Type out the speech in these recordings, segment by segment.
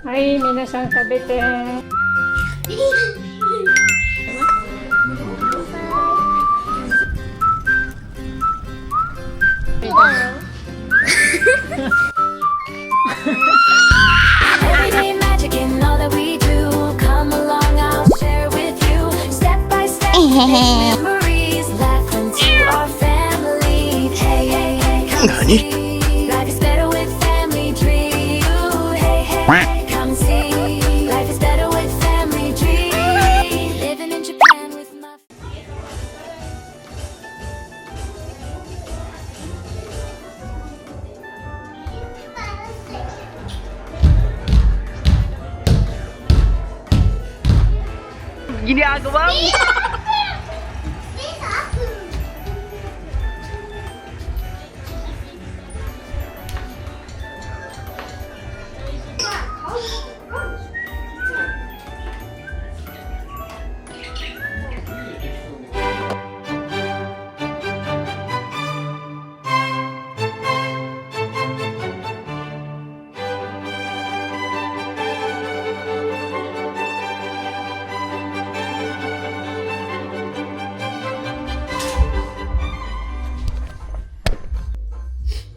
Ay, minasang kabete. Everyday magic in all that we do. Come along, I'll share with you. Step by step, make memories. Laugh into our family. Hey, hey, hey, come see. Life is better with family tree. Ooh, hey, hey, hey, come see. Life is better with family tree. Living in Japan with my Ginagawa mo?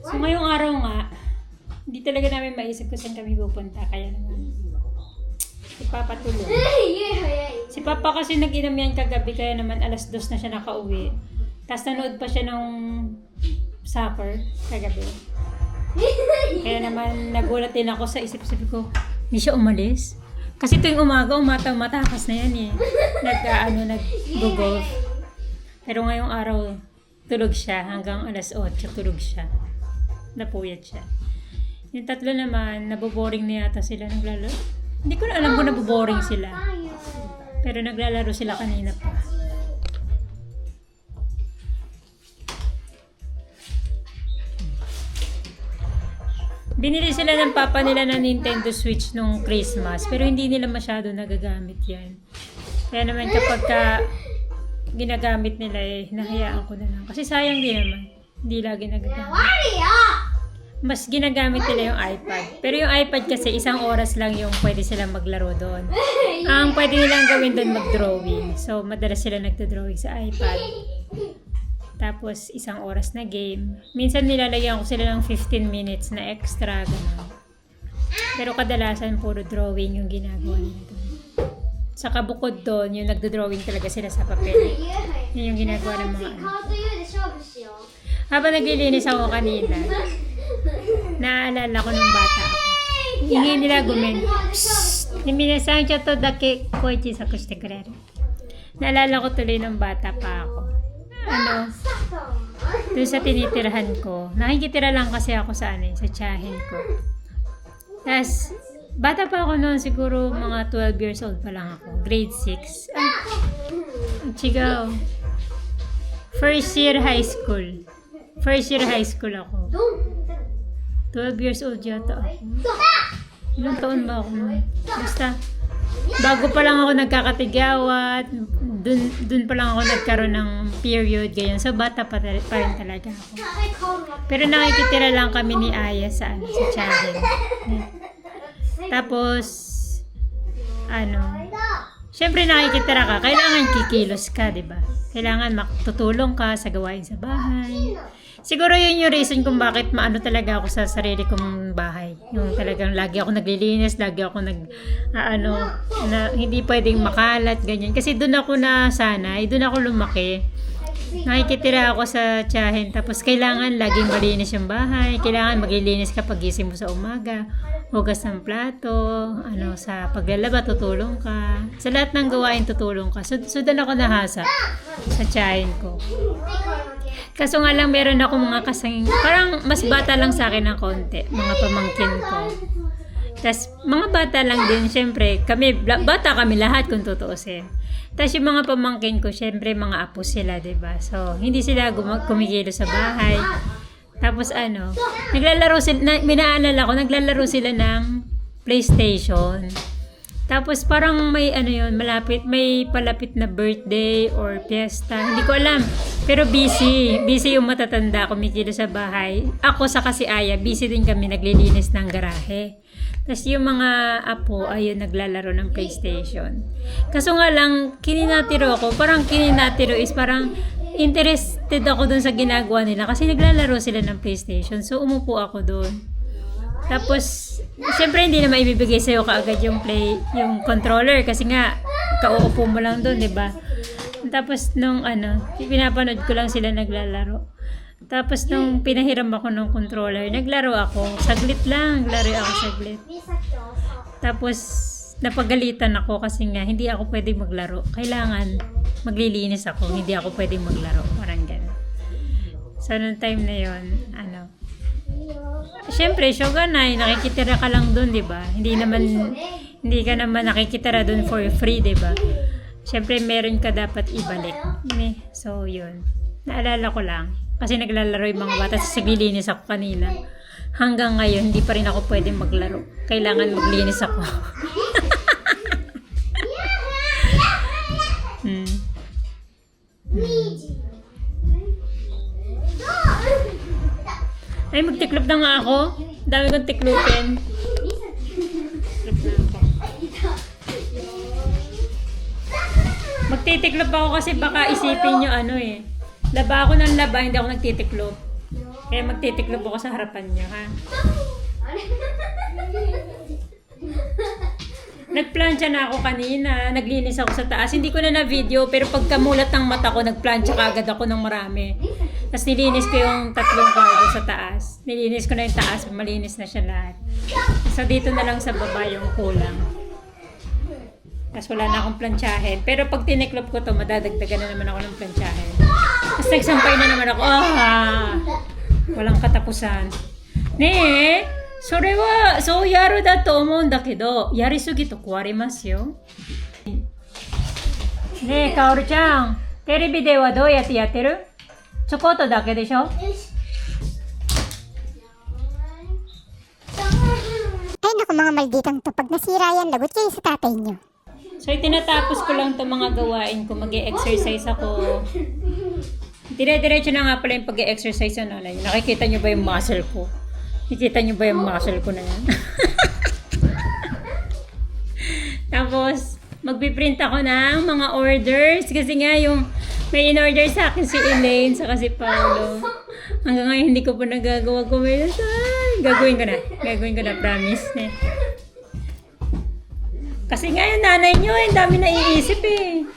So ngayong araw nga, hindi talaga namin maisip kung saan kami pupunta. Kaya naman, si Papa tulog. Si Papa kasi nag-inom yan kagabi, kaya naman alas 2 na siya nakauwi. Tapos nanood pa siya ng soccer kagabi. Kaya naman nagulat din ako sa isip-isip ko, hindi siya umalis. Kasi tuwing umaga, matakas na yan eh. Nag-golf. Pero ngayong araw, tulog siya hanggang alas 8, tulog siya. Napuyat siya. Yung tatlo naman, naboboring na yata sila naglalaro. Hindi ko na alam kung naboboring sila. Pero naglalaro sila kanina pa. Binili sila ng papa nila ng Nintendo Switch nung Christmas. Pero hindi nila masyado nagagamit yan. Kaya naman kapag ginagamit nila eh, hinahayaan ko na lang. Kasi sayang din naman. Hindi lagi nagagamit. Mas ginagamit nila yung iPad. Pero yung iPad kasi 1 oras lang yung pwede silang maglaro doon. Ang pwede nilang gawin doon mag-drawing. So madalas sila nagdo-drawing sa iPad. Tapos 1 oras na game. Minsan nilalagyan ko sila ng 15 minutes na extra. Ganun. Pero kadalasan puro drawing yung ginagawa nila doon. Saka bukod doon, yung nagdo-drawing talaga sila sa papel. Yun yung ginagawa ng mga ano. Habang naglilinis ako kanina, naalala ko nung bata ako. Hingi nila gumen. Minasan siya to dake koichi sakushite kureru. Naalala ko tuloy nung bata pa ako. Doon sa tinitirahan ko. Nakikitira lang kasi ako sa sa tiyahin ko. Tapos, bata pa ako noon, siguro mga 12 years old pa lang ako. Grade 6. Chigaw. First year high school ako. 12 years old yata ako. Ilang taon ba ako noon? Basta, bago pa lang ako nagkakatigawat, dun pa lang ako nagkaroon ng period, ganyan. So, bata pa rin talaga ako. Pero nakikitira lang kami ni Aya sa tiyahin. Tapos, syempre nakikitira ka, kailangan kikilos ka, di ba? Kailangan makatutulong ka sa gawain sa bahay. Siguro yun yung reason kung bakit maano talaga ako sa sarili kong bahay. Yung talagang lagi ako naglilinis, lagi ako na hindi pwedeng makalat, ganyan. Kasi doon ako nasanay, doon ako lumaki. Nakikitira ako sa tiyahin, tapos kailangan laging malinis yung bahay, kailangan maglilinis ka pag gising mo sa umaga, hugas ng plato, sa paglalaba, tutulong ka. Sa lahat ng gawain, tutulong ka. So doon ako nahasa sa tiyahin ko. Kaso nga lang, meron ako mga kasing, parang mas bata lang sa akin ng konti, mga pamangkin ko. Tapos, mga bata lang din, syempre, bata kami lahat kung tutuusin. Tapos yung mga pamangkin ko, syempre, mga apo sila, diba? So, hindi sila kumikilo sa bahay. Tapos naglalaro sila, naglalaro sila ng PlayStation. Tapos parang may ano yun, malapit, may palapit na birthday or fiesta. Hindi ko alam. Pero busy. Busy yung matatanda, kumikilo sa bahay. Ako sa kasi Aya, busy din kami naglilinis ng garahe. Tapos yung mga apo, ayun, naglalaro ng PlayStation. Kaso nga lang, kininatiro ako. Parang kininatiro is parang interested ako dun sa ginagawa nila. Kasi naglalaro sila ng PlayStation. So, umupo ako dun. Tapos, siyempre hindi na maibibigay sa'yo kaagad yung controller kasi nga, kauupo mo lang doon, di ba? Tapos, nung pinapanood ko lang sila naglalaro. Tapos, nung pinahiram ako ng controller, naglaro ako. Saglit lang, naglaro ako saglit. Tapos, napagalitan ako kasi nga, hindi ako pwedeng maglaro. Kailangan, maglilinis ako, hindi ako pwedeng maglaro. Parang gano'n. So, nung time na yon siyempre, shogunai, nakikitira ka lang dun, di ba? Hindi ka naman nakikitira dun for free, di ba? Siyempre, meron ka dapat ibalik. So, yun. Naalala ko lang. Kasi naglalaro yung mga bata. Sa naglilinis ako kanina. Hanggang ngayon, hindi pa rin ako pwedeng maglaro. Kailangan maglinis ako. Ay, magtiklop na nga ako. Dami kong tiklopin. Magtitiklop ako kasi baka isipin nyo laba ako ng laba, hindi ako nagtitiklop. Kaya magtitiklop ako sa harapan nyo, ha? Nagplansya na ako kanina. Naglinis ako sa taas. Hindi ko na video, pero pagkamulat ng mata ko, nagplansya kagad ako ng marami. Tapos nilinis ko yung 3 kwarto sa taas. Nilinis ko na yung taas, malinis na siya lahat. So dito na lang sa baba yung kulang. Tapos wala na akong plansyahin. Pero pag tiniklop ko to, madadagdagan na naman ako ng plansyahin. Tapos nagsampay na naman ako. Walang katapusan. Ne, それはそうやるだと思うんだけど、やりすぎと壊れますよ。ねえ、かおるちゃん、テレビではどうやってやってる？ちょこっとだけでしょ？ Ay naku mga malditang to, pag nasira yan, lagot kayo sa tatay nyo. So, itinatapos ko lang itong mga gawain ko. Mag-e-exercise ako. Dire-diretso na nga pala yung pag-e-exercise sa nanay. Nakikita nyo ba yung muscle ko? Nakikita nyo ba yung muscle ko na yan? Tapos, magpiprint ako ng mga orders. Kasi nga yung may in-order sa akin si Elaine saka si Paolo. Hanggang ngayon hindi ko pa nagagawa ko. Gagawin ko na, promise. Kasi nga yung nanay nyo, ang dami naiisip eh.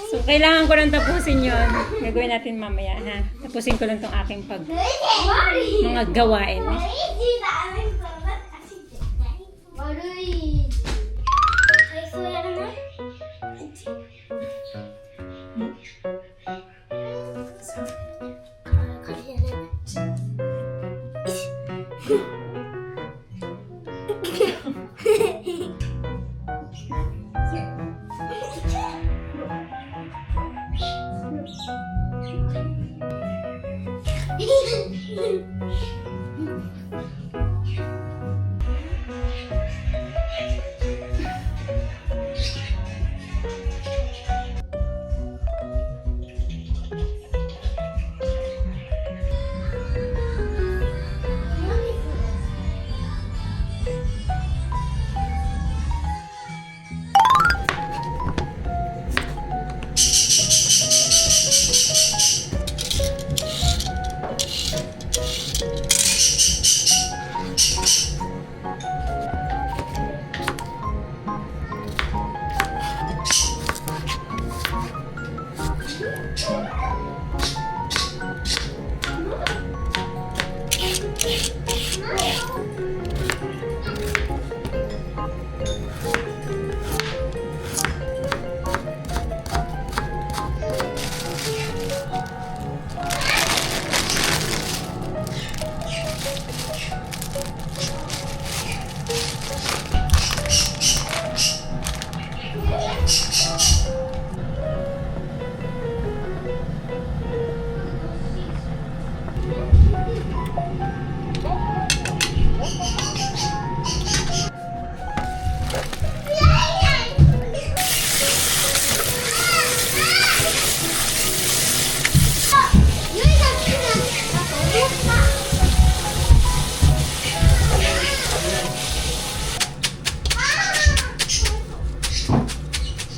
So, kailangan ko lang tapusin yun. Gagawin natin mamaya, ha? Tapusin ko lang tong aking mga gawain.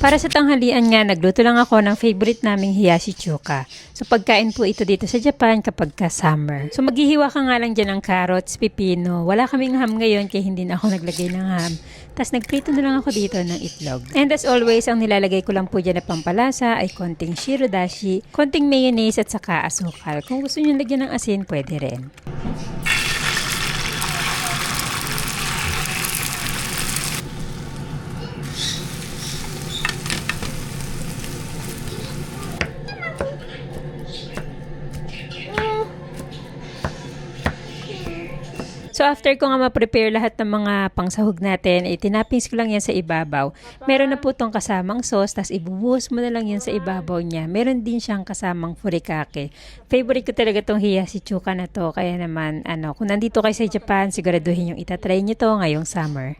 Para sa tanghalian nga, nagluto lang ako ng favorite naming hiyashi chuka. So pagkain po ito dito sa Japan kapag ka summer. So maghihiwa ka nga lang dyan ng carrots, pipino. Wala kaming ham ngayon kaya hindi na ako naglagay ng ham. Tapos nagprito na lang ako dito ng itlog. And as always, ang nilalagay ko lang po dyan na pampalasa ay konting shirodashi, konting mayonnaise at saka asukal. Kung gusto nyo lagyan ng asin, pwede rin. So after ko nga ma-prepare lahat ng mga pangsahog natin, tinapings ko lang yan sa ibabaw. Meron na po tong kasamang sauce, tas ibubuhos mo na lang yan sa ibabaw niya. Meron din siyang kasamang furikake. Favorite ko talaga tong hiyashi chuka na to. Kaya naman, kung nandito kayo sa Japan, siguraduhin yung itatry nyo to ngayong summer.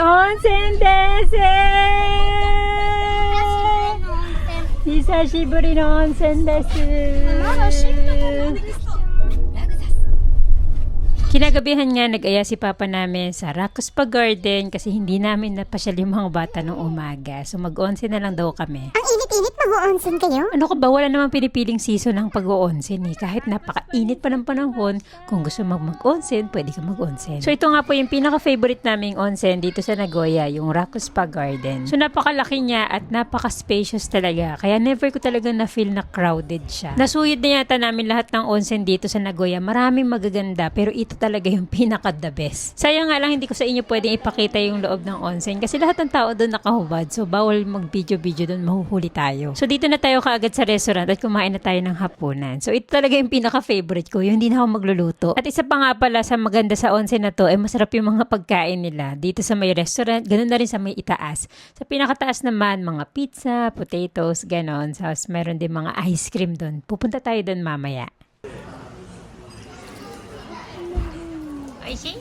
Onsen desu! Hisashiburi no onsen desu! Kinagabihan nga nag-aya si Papa namin sa Rakuspa Garden kasi hindi namin napasyal yung mga bata noong umaga. So mag-onsen na lang daw kami. Ang init-init mag-uonsen kayo? Ano ka ba? Wala namang pinipiling season ng pag-onsen eh. Kahit napaka-init pa ng panahon, kung gusto mag-onsen, pwede ka mag-onsen. So ito nga po yung pinaka-favorite naming onsen dito sa Nagoya, yung Rakuspa Garden. So napakalaki niya at napaka-spacious talaga. Kaya never ko talaga na-feel na crowded siya. Nasuyod na yata namin lahat ng onsen dito sa Nagoya. Maraming magaganda pero ito talaga yung pinaka-the best. Sayang nga lang hindi ko sa inyo pwedeng ipakita yung loob ng onsen kasi lahat ng tao doon nakahubad. So bawal mag-video-video doon, mahuhuli tayo. So dito na tayo kaagad sa restaurant at kumain na tayo ng hapunan. So ito talaga yung pinaka-favorite ko, yung hindi na ako magluluto. At isa pa nga pala sa maganda sa onsen na to, ay masarap yung mga pagkain nila. Dito sa may restaurant, ganun na rin sa may itaas. Sa pinakataas naman, mga pizza, potatoes, ganon. So meron din mga ice cream doon. Pupunta tayo doon mamaya. Oishi?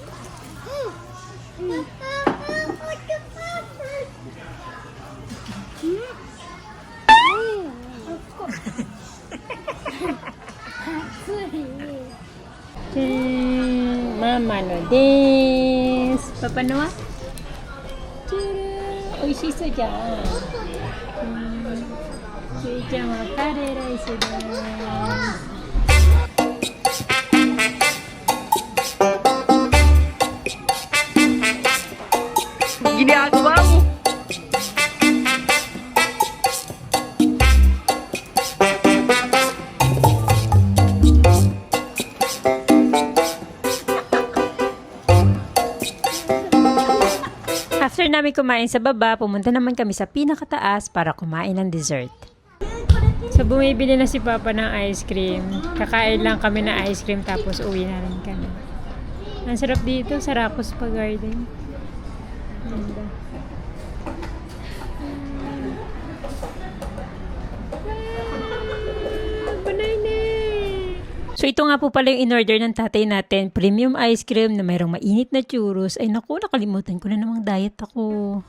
Mama no desu. Papa no wa? Oishishou jan. Sui-chan wa kare rice desu. Ginagawa mo. After namin kumain sa baba, pumunta naman kami sa pinakataas para kumain ng dessert. So bumibili na si Papa ng ice cream. Kakain lang kami ng ice cream tapos uwi na rin kami. Ang sarap dito sa Rakuspa Garden. Ganda. So ito nga po pala yung in-order ng tatay natin, premium ice cream na mayroong mainit na churros. Ay naku, nakalimutan ko na namang diet ako.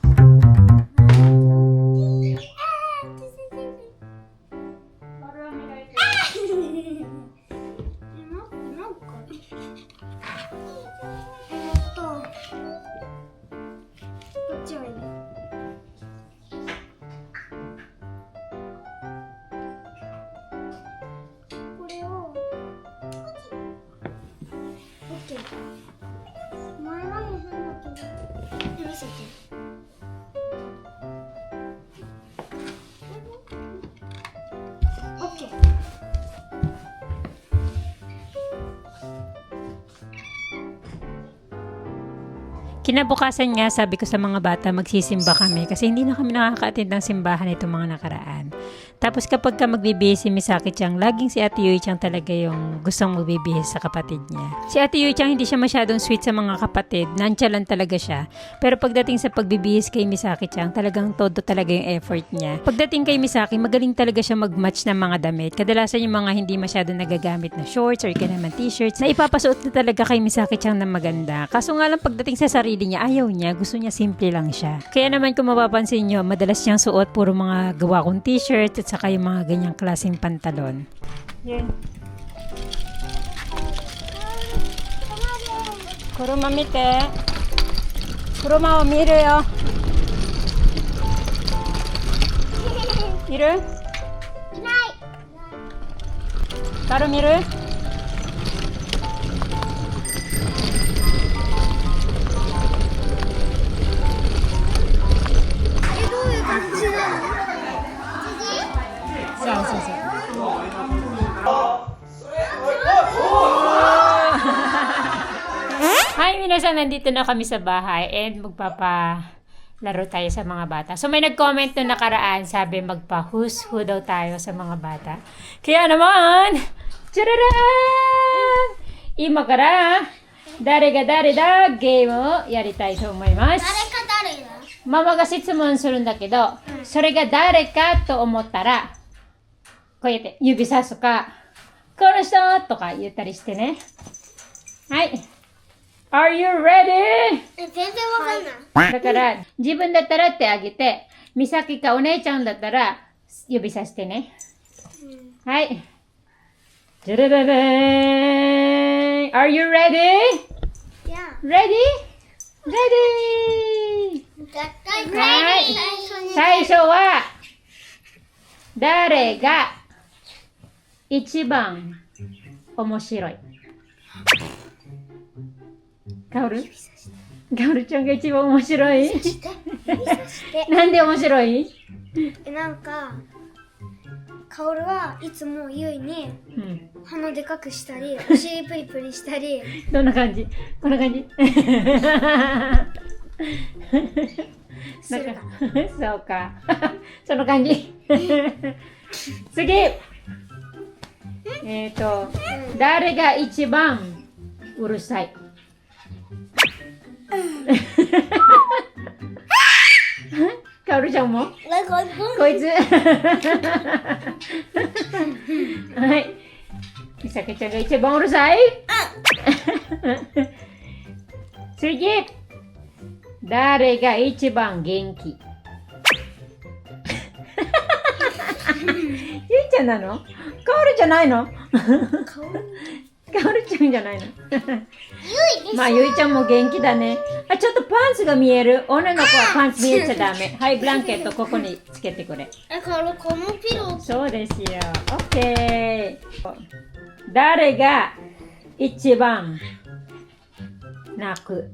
前はもう変だけど。見せて。オッケー。Kinabukasan nga, sabi ko sa mga bata, magsisimba kami kasi hindi na kami nakaka-attend ng simbahan itong mga nakaraan. Tapos kapag ka magbibihis si Misaki Chang, laging si Ate Yui Chang talaga yung gustong magbibihis sa kapatid niya. Si Ate Yui Chang hindi siya masyadong sweet sa mga kapatid, nonchalant talaga siya. Pero pagdating sa pagbibihis kay Misaki Chang, talagang todo talaga yung effort niya. Pagdating kay Misaki, magaling talaga siya mag-match ng mga damit. Kadalasan yung mga hindi masyadong nagagamit na shorts or kanaman t-shirts na ipapasuot na talaga kay Misaki Chang na maganda. Kaso nga lang pagdating sa sarili niya, ayaw niya, gusto niya simple lang siya. Kaya naman kung mapapansin niyo, madalas niyang suot puro mga gawa kong t-shirts at saka yung mga ganyang klaseng pantalon. Yan. Kuruma mite. Kuruma o miru yo. Miru? Karu miru? そうそうそう。Hi, minasan, nandito na kami sa bahay and magpapalaro tayo sa mga bata. So may nag-comment na nakaraan, sabi magpa-who's-who daw tayo sa mga bata. Kaya naman, tararan! Ima kara, dare ga dare da game o yaritai to omaimasu. 誰か誰だ？ママが質問するんだけど、それが誰かと思ったら、こうやって指さすか、この人とか言ったりしてね。はい。Are you ready? 全然わかんない。だから、自分だったら手あげて、美咲かお姉ちゃんだったら指さしてね。はい。じゃらららーん。Are you ready? いや、 Ready? Ready! 絶対はい最初に。最初は、誰が一番面白い？カオルちゃんが一番面白い？指さして。なんで面白い？なんか、カオルはいつもユイにうん。鼻でかくしたり、お尻プリプリしたり、どんな感じ？こんな感じ？する。そうか。その感じ。次。誰が一番うるさい？かおるちゃんも？なんか、こいつ。はい。みさきちゃんが一番うるさい？次。誰が一番元気？ゆいちゃんなの？かおるじゃないの？カオルかおるちゃんじゃないの？ユイまあ、ゆいちゃんも元気だね。あ、ちょっとパンツが見える。女の子はパンツ見えちゃダメ。はい、ブランケットここにつけてくれ。カオル、このピロー、そうですよ。オッケー。誰が一番泣く？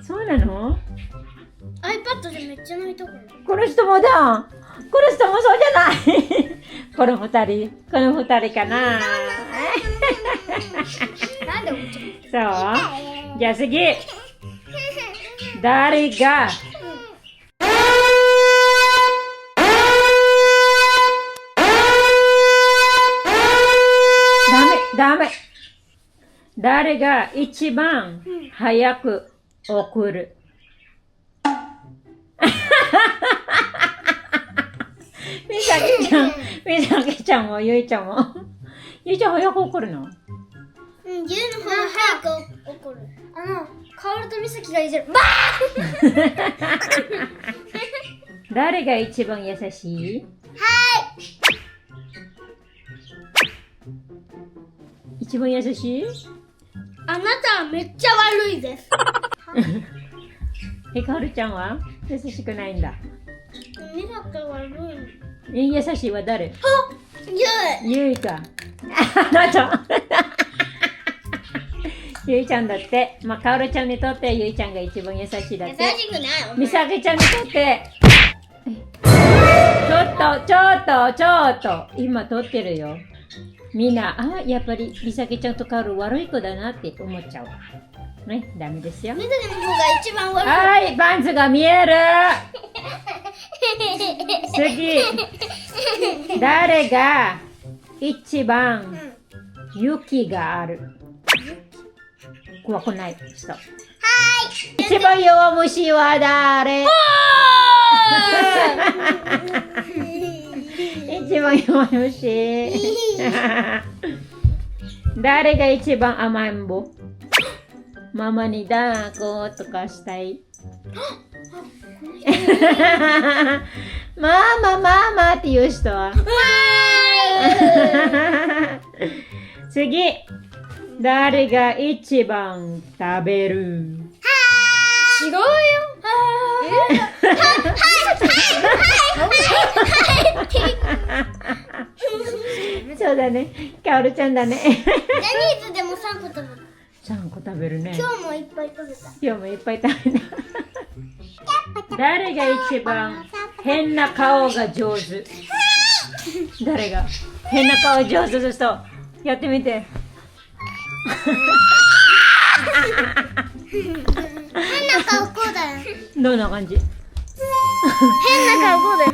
そうなの？ iPad でめっちゃ泣いたから。この人もだ。この人もそうじゃない。この二人かな。なんで落ちる？そう。じゃあ次。誰がダメ。誰が一番早く送る？みさきちゃんもゆいちゃんも。ゆいちゃん早く送るの？ユイの方が早く怒る。カオルとミサキがいじる。バ誰が一番優しい？一番優しい？あなたはめっちゃ悪いです。かおるちゃんは優しくないんだ。ミサキ悪い。優しいは誰？ユイ。ゆいか。あなた。ゆいちゃんだって。まあ、かおるちゃんにとってゆいちゃんが一番優しいだって。優しくないお前みさきちゃんにとって。ちょっと。今撮ってるよ。みんな、やっぱりみさきちゃんとかおる悪い子だなって思っちゃう。ね、ダメですよ。緑の方が一番悪いはい、パンツが見える。次。誰が一番雪がある？怖くない人。一番弱虫は誰？一番弱虫。誰が一番甘えん坊？ママに抱っことかしたい。ママっていう人は次。誰が一番食べる？違うよそうだね。かおるちゃんだね。ジャニーズでも3個食べた3個食べるね。今日もいっぱい食べた今日もいっぱい食べた。誰が一番変な顔が上手？誰が変な顔上手の人？やってみて。変な顔こうだよどんな感じ？変な顔こうだよ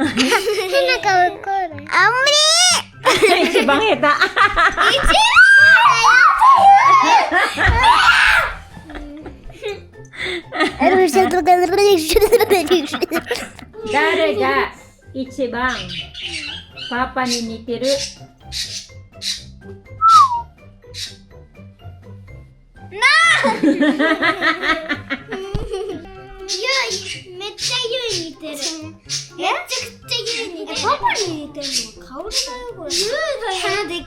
変な顔こうだよあんまり一番下手。誰が一番パパに似てる？めっちゃゆい似てるめちゃくちゃゆい似てるパパに似てるのはカオルだよこれゆいだよ鼻でっ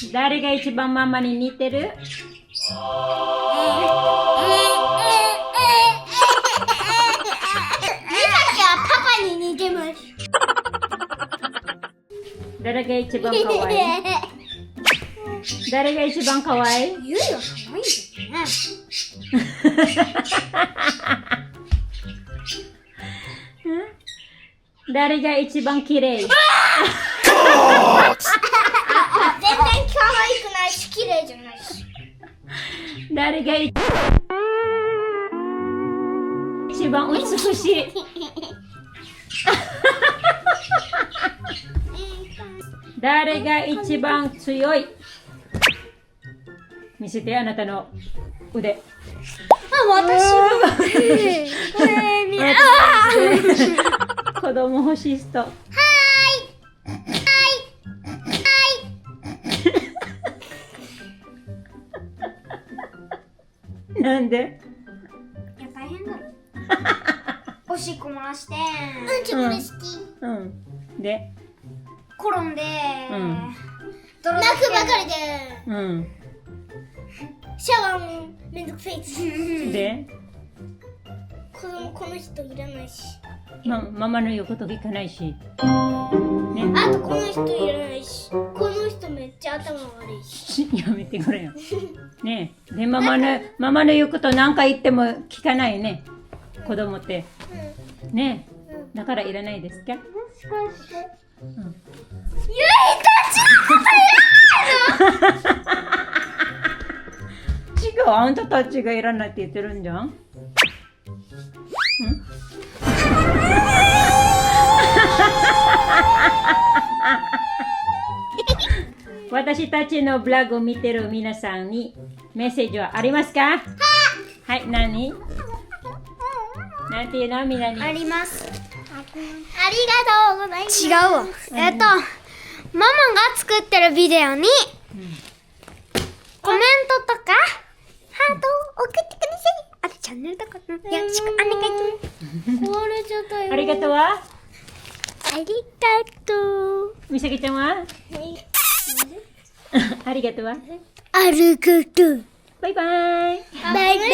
け誰が一番ママに似てる？パパに似てます誰が一番可愛い？誰が一番可愛い？ゆいは可愛いんだよね誰が一番綺麗？全然可愛くないし綺麗じゃないし誰が一番美しい？誰が一番強い？見せて、あなたの腕。私は子供欲しい人。なんで？いや大変だろおしっこ漏らしてうんち漏れ好きうん。で、転んでん泣くばかりでうん。シャワーもめんどくさいしで、子供この人いらないしママの言うこと聞かないし。ね。あとこの人いらないしこの人めっちゃ頭悪いしやめてくれよ。ねえ。で、ママの言うこと何回言っても聞かないね。子供って。ねえ。だからいらないですか？もしかしてゆいたち違う、あんたたちがいらないって言ってるんじゃん。私たちのブログを見てる皆さんにメッセージはありますか？はい、何？なんていうの？みんなに。ありますありがとうございます違うわママが作ってるビデオに、コメントとかハートを送ってくださいあとチャンネルとかよろしくお願いします壊れちゃったよありがとうは？ありがとうみさきちゃんは？ありがとうは？ありがとうバイバイ。バイバイ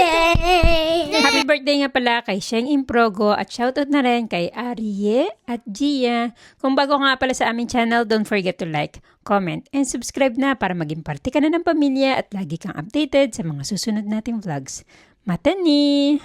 ハッピー birthday nga pala kay Sheng Improgo at shoutout na rin kay Arie at Gia. Kung bago nga pala sa aming channel, don't forget to like, comment, and subscribe na para maging parte ka na ng pamilya at lagi kang updated sa mga susunod nating vlogs. Matani!